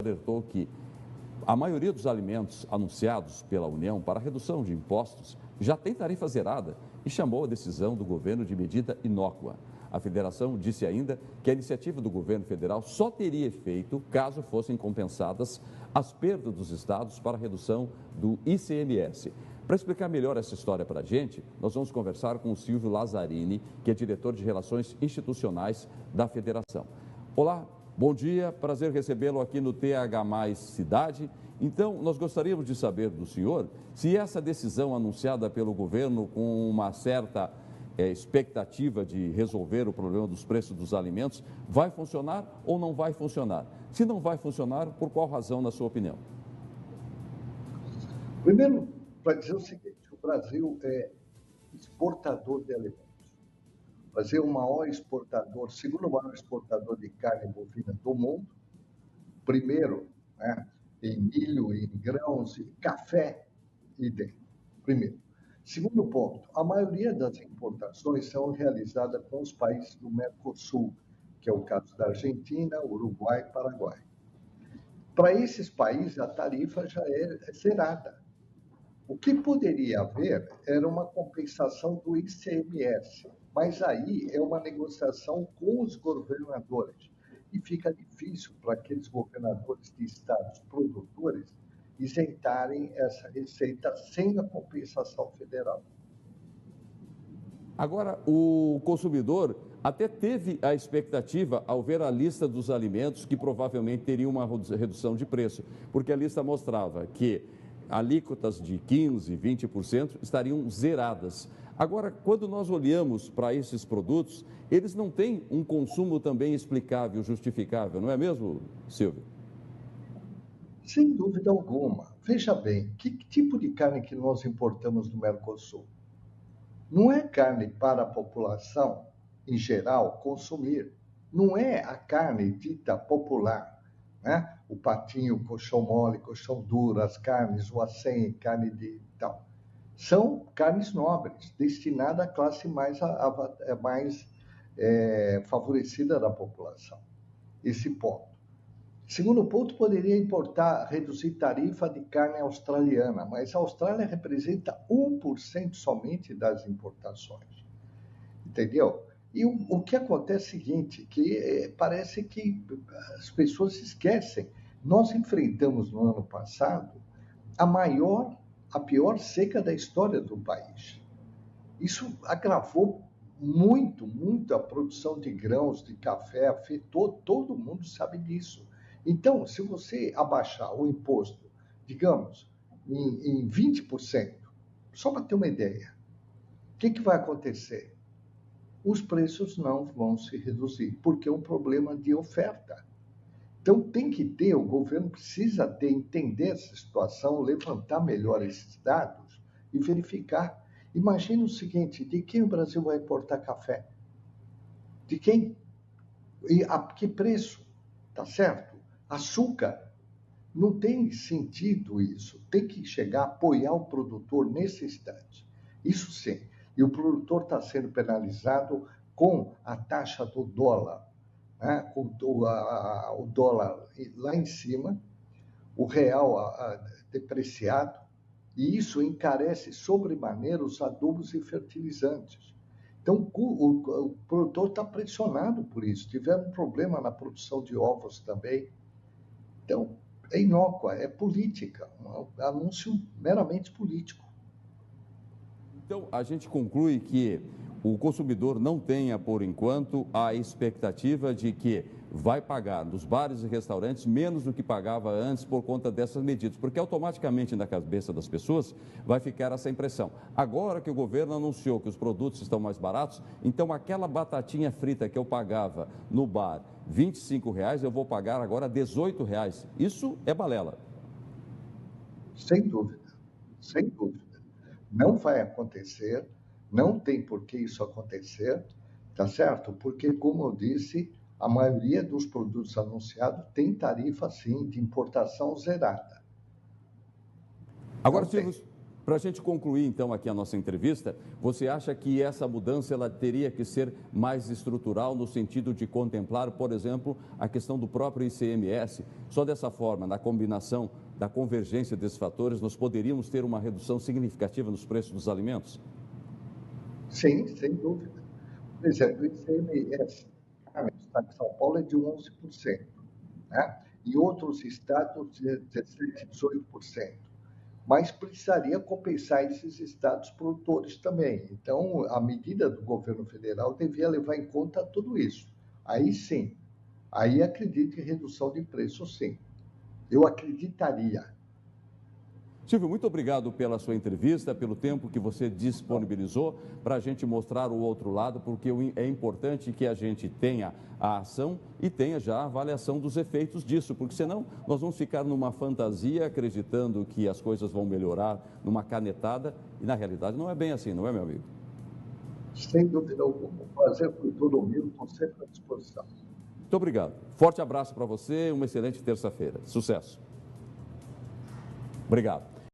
alertou que a maioria dos alimentos anunciados pela União para redução de impostos já tem tarifa zerada e chamou a decisão do governo de medida inócua. A federação disse ainda que a iniciativa do governo federal só teria efeito caso fossem compensadas as perdas dos estados para a redução do ICMS. Para explicar melhor essa história para a gente, nós vamos conversar com o Silvio Lazzarini, que é diretor de Relações Institucionais da federação. Olá, bom dia, prazer recebê-lo aqui no TH+ Cidade. Então, nós gostaríamos de saber do senhor se essa decisão anunciada pelo governo com uma certa expectativa de resolver o problema dos preços dos alimentos vai funcionar ou não vai funcionar? Se não vai funcionar, por qual razão, na sua opinião? Primeiro, para dizer o seguinte, o Brasil é exportador de alimentos. O Brasil é o maior exportador, segundo maior exportador de carne bovina do mundo. Primeiro, né, em milho, em grãos, em café, idem. Primeiro. Segundo ponto, a maioria das importações são realizadas com os países do Mercosul, que é o caso da Argentina, Uruguai e Paraguai. Para esses países, a tarifa já é zerada. O que poderia haver era uma compensação do ICMS, mas aí é uma negociação com os governadores. E fica difícil para aqueles governadores de estados produtores isentarem essa receita sem a compensação federal. Agora, o consumidor até teve a expectativa ao ver a lista dos alimentos que provavelmente teriam uma redução de preço, porque a lista mostrava que alíquotas de 15%, 20% estariam zeradas. Agora, quando nós olhamos para esses produtos, eles não têm um consumo também explicável, justificável, não é mesmo, Silvio? Sem dúvida alguma. Veja bem, que tipo de carne que nós importamos do Mercosul? Não é carne para a população, em geral, consumir. Não é a carne dita popular, né? O patinho, o coxão mole, coxão duro, as carnes, o acém, carne de tal. São carnes nobres, destinadas à classe mais favorecida da população. Esse ponto. Segundo ponto, poderia importar, reduzir tarifa de carne australiana, mas a Austrália representa 1% somente das importações. Entendeu? E o que acontece é o seguinte, que parece que as pessoas se esquecem. Nós enfrentamos no ano passado a pior seca da história do país. Isso agravou muito, muito a produção de grãos, de café, afetou, todo mundo sabe disso. Então, se você abaixar o imposto, digamos, em 20%, só para ter uma ideia, o que vai acontecer? Os preços não vão se reduzir, porque é um problema de oferta. Então, tem que ter, o governo precisa entender essa situação, levantar melhor esses dados e verificar. Imagina o seguinte, de quem o Brasil vai importar café? De quem? E a que preço? Tá certo? Açúcar, não tem sentido isso. Tem que chegar a apoiar o produtor nesse instante. Isso sim. E o produtor está sendo penalizado com a taxa do dólar, né? Com o dólar lá em cima, o real depreciado, e isso encarece sobremaneira os adubos e fertilizantes. Então, o produtor está pressionado por isso. Tiveram um problema na produção de ovos também. Então, é inócua, é política, um anúncio meramente político. Então, a gente conclui que o consumidor não tenha, por enquanto, a expectativa de que vai pagar nos bares e restaurantes menos do que pagava antes por conta dessas medidas, porque automaticamente na cabeça das pessoas vai ficar essa impressão. Agora que o governo anunciou que os produtos estão mais baratos, então aquela batatinha frita que eu pagava no bar R$25, eu vou pagar agora R$18. Isso é balela. Sem dúvida, sem dúvida. Não vai acontecer, não tem por que isso acontecer, tá certo? Porque, como eu disse, a maioria dos produtos anunciados tem tarifa, sim, de importação zerada. Agora, Silvio, Para a gente concluir, então, aqui a nossa entrevista, você acha que essa mudança ela teria que ser mais estrutural no sentido de contemplar, por exemplo, a questão do próprio ICMS? Só dessa forma, na combinação da convergência desses fatores, nós poderíamos ter uma redução significativa nos preços dos alimentos? Sim, sem dúvida. Por exemplo, o ICMS no estado de São Paulo é de 11%, né? Em outros estados, de 17%, 18%. Mas precisaria compensar esses estados produtores também. Então, a medida do governo federal devia levar em conta tudo isso. Aí sim, aí acredito em redução de preço, sim. Eu acreditaria. Silvio, muito obrigado pela sua entrevista, pelo tempo que você disponibilizou para a gente mostrar o outro lado, porque é importante que a gente tenha a ação e tenha já a avaliação dos efeitos disso, porque senão nós vamos ficar numa fantasia acreditando que as coisas vão melhorar numa canetada e na realidade não é bem assim, não é, meu amigo? Sem dúvida alguma. Fazer por todo o meu, estou sempre à disposição. Muito obrigado. Forte abraço para você, uma excelente terça-feira. Sucesso. Obrigado.